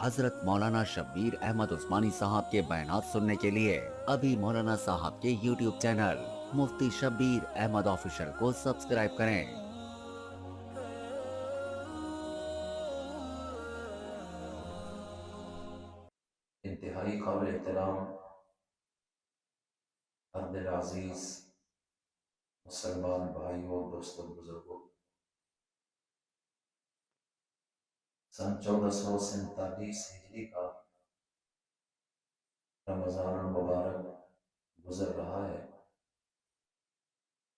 حضرت مولانا شبیر احمد عثمانی صاحب کے بیانات سننے کے لیے ابھی مولانا صاحب کے یوٹیوب چینل مفتی شبیر احمد آفیشل کو سبسکرائب کریں۔ انتہائی قابل احترام ارد عزیز مسلمان بھائیوں، دوستوں، بزرگوں، سن 1447 ہجری کا رمضان المبارک گزر رہا ہے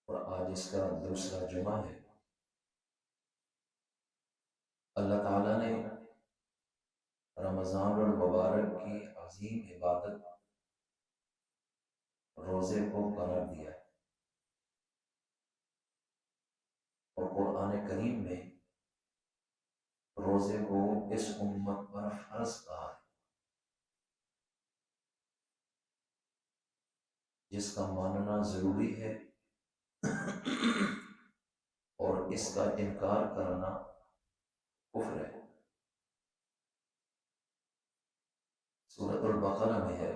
اور آج اس کا دوسرا جمعہ ہے۔ اللہ تعالیٰ نے رمضان المبارک کی عظیم عبادت روزے کو قرار دیا ہے، اور قرآن کریم میں روزے کو اس امت پر فرض کہا ہے، جس کا ماننا ضروری ہے اور اس کا انکار کرنا کفر ہے۔ سورۃ البقرہ میں ہے،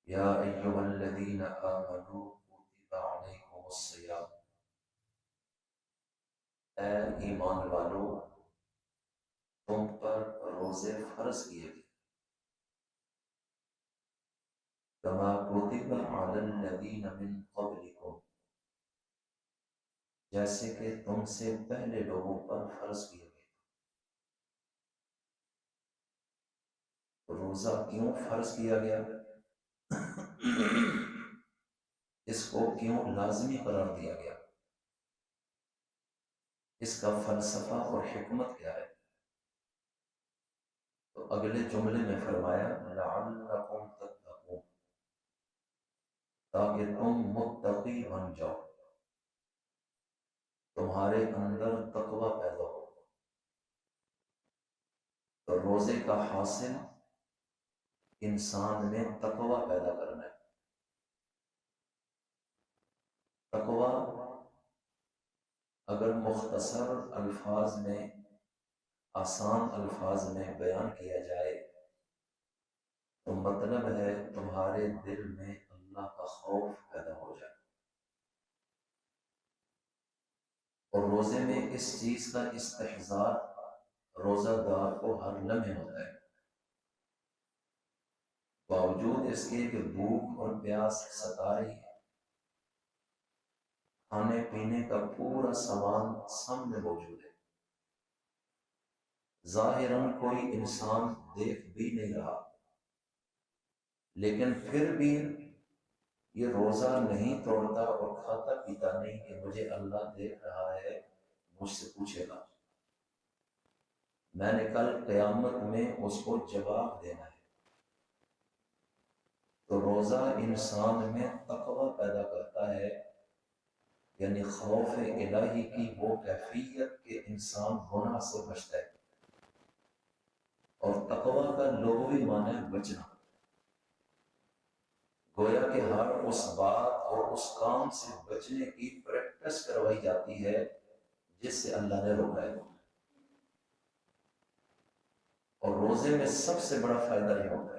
یا ایھا الذین آمنوا کتب علیکم الصیام، اے ایمان والو تم پر روزے فرض کیے گئے، کما کتب علی الذین من قبلکم، جیسے کہ تم سے پہلے لوگوں پر فرض کیے گئے۔ روزہ کیوں فرض کیا گیا؟ اس کو کیوں لازمی قرار دیا گیا؟ اس کا فلسفہ اور حکمت کیا ہے؟ تو اگلے جملے میں فرمایا لعلکم تتقون، تاکہ تم متقی بن جاؤ، تمہارے اندر تقوی پیدا ہو۔ تو روزے کا حاصل انسان میں تقوی پیدا کرنا ہے۔ تقوی اگر مختصر الفاظ میں، آسان الفاظ میں بیان کیا جائے تو مطلب ہے تمہارے دل میں اللہ کا خوف پیدا ہو جائے، اور روزے میں اس چیز کا استحضار روزہ دار کو ہر لمحے ہوتا ہے، باوجود اس کے کہ بھوک اور پیاس ستا رہی ہے، کھانے پینے کا پورا سامان سامنے موجود ہے، ظاہراً کوئی انسان دیکھ بھی نہیں رہا، لیکن پھر بھی یہ روزہ نہیں توڑتا اور کھاتا پیتا نہیں کہ مجھے اللہ دیکھ رہا ہے، مجھ سے پوچھے گا، میں نے کل قیامت میں اس کو جواب دینا ہے۔ تو روزہ انسان میں تقوی پیدا کرتا ہے، یعنی خوف الہی کی وہ کیفیت کہ انسان گناہ سے بچتا ہے، اور تقوی کا لغوی معنی ہے بچنا، گویا کہ ہر اس بات اور اس کام سے بچنے کی پریکٹس کروائی جاتی ہے جس سے اللہ نے روکا ہے۔ اور روزے میں سب سے بڑا فائدہ یہ ہوتا ہے،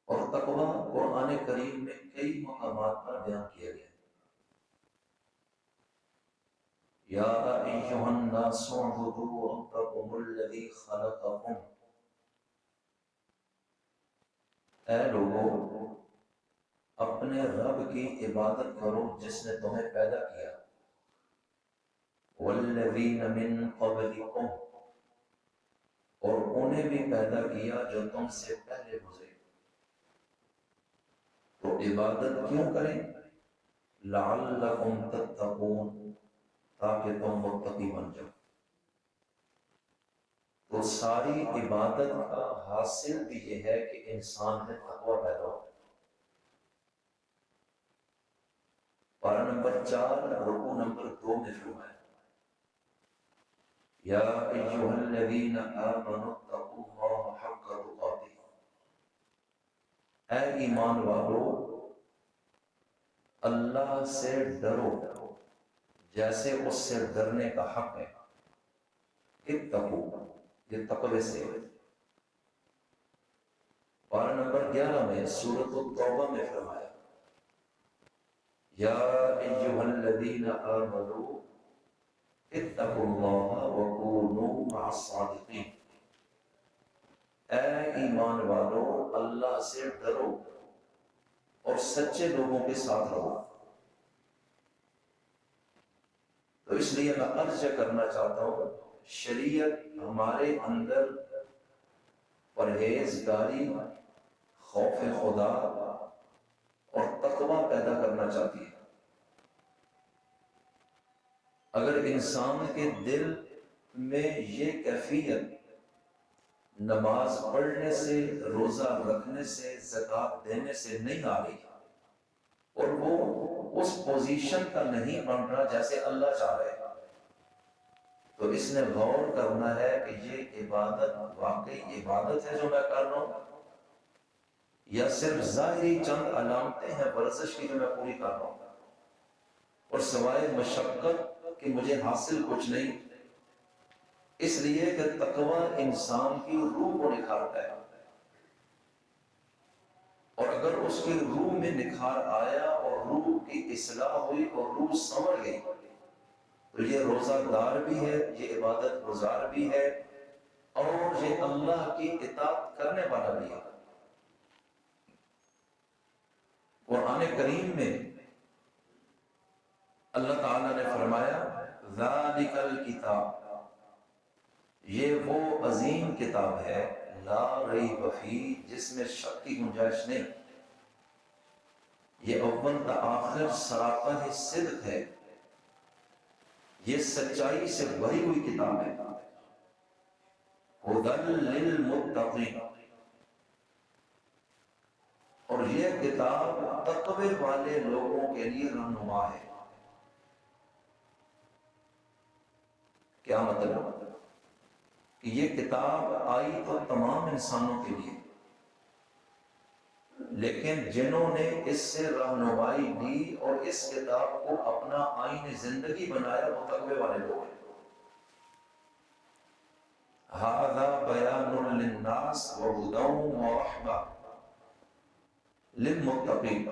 اور تقوی قرآن کریم میں کئی مقامات پر بیان کیا گیا ہے۔ یا ایھا الناس اعبدوا ربکم الذی خلقکم، اے لوگو اپنے رب کی عبادت کرو جس نے تمہیں پیدا کیا، والذین من قبلکم، اور انہیں بھی پیدا کیا جو تم سے پہلے گزرے۔ تو عبادت کیوں کریں؟ لعلکم تتقون، تاکہ تم متقی بن جاؤ۔ تو ساری عبادت کا حاصل بھی یہ ہے کہ انسان میں تقوی پیدا ہو۔ پارہ نمبر 4 رکوع نمبر 2 میں فرمایا، یا ایھا الذین آمنوا اتقوا اللہ حق تقاتہ، اے ایمان والو اللہ سے ڈرو جیسے اس سے ڈرنے کا حق ہے۔ اتقو، یہ تقوی سے ہے۔ پارہ نمبر 11 میں سورۃ التوبہ میں فرمایا یا ایھا الذین آمنوا اتقوا اللہ وکونوا مع الصادقین، اے ایمان والو اللہ سے ڈرو اور سچے لوگوں کے ساتھ رہو۔ تو اس لیے میں عرض کرنا چاہتا ہوں، شریعت ہمارے اندر پرہیزگاری، خوف خدا اور تقوی پیدا کرنا چاہتی ہے۔ اگر انسان کے دل میں یہ کیفیت نماز پڑھنے سے، روزہ رکھنے سے، زکوٰۃ دینے سے نہیں آ رہی، اور وہ اس پوزیشن کا نہیں بن رہا جیسے اللہ چاہ رہے، تو اس نے غور کرنا ہے کہ یہ عبادت واقعی عبادت ہے جو میں کر رہا ہوں، یا صرف ظاہری چند علامتیں ہیں ورزش کی جو میں پوری کر رہا ہوں، اور سوائے مشقت کہ مجھے حاصل کچھ نہیں۔ اس لیے کہ تقوی انسان کی روح کو نکھارتا ہے، اور اگر اس کی روح میں نکھار آیا اور روح کی اصلاح ہوئی اور روح سنور گئی، تو یہ روزہ دار بھی ہے، یہ عبادت گزار بھی ہے، اور یہ اللہ کی اطاعت کرنے والا بھی ہے۔ قرآن کریم میں اللہ تعالیٰ نے فرمایا ذالک الکتاب، یہ وہ عظیم کتاب ہے لا ریب فیہ، جس میں شک کی گنجائش نہیں، یہ اول تا آخر سراپا صدق ہے، یہ سچائی سے بھری ہوئی کتاب ہے۔ ھدی للمتقین، اور یہ کتاب تقوی والے لوگوں کے لیے رہنما ہے۔ کیا مطلب؟ کہ یہ کتاب آئی تو تمام انسانوں کے لیے، لیکن جنہوں نے اس سے رہنمائی لی اور اس کتاب کو اپنا آئین زندگی بنایا، وہ تقوی والے لوگ ہیں۔ ھذا بیان للناس وہدی ورحمۃ للمتقین،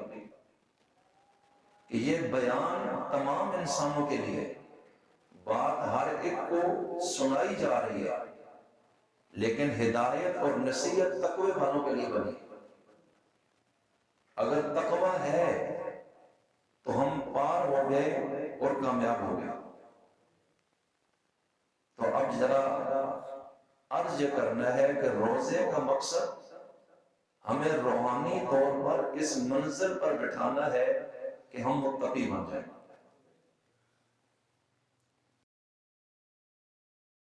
کہ یہ بیان تمام انسانوں کے لیے، بات ہر ایک کو سنائی جا رہی ہے، لیکن ہدایت اور نصیحت تقوی والوں کے لیے بنی۔ اگر تقوی ہے تو ہم پار ہو گئے اور کامیاب ہو گئے۔ تو اب ذرا عرض یہ کرنا ہے کہ روزے کا مقصد ہمیں روحانی طور پر اس منزل پر بٹھانا ہے کہ ہم متقی بن جائیں۔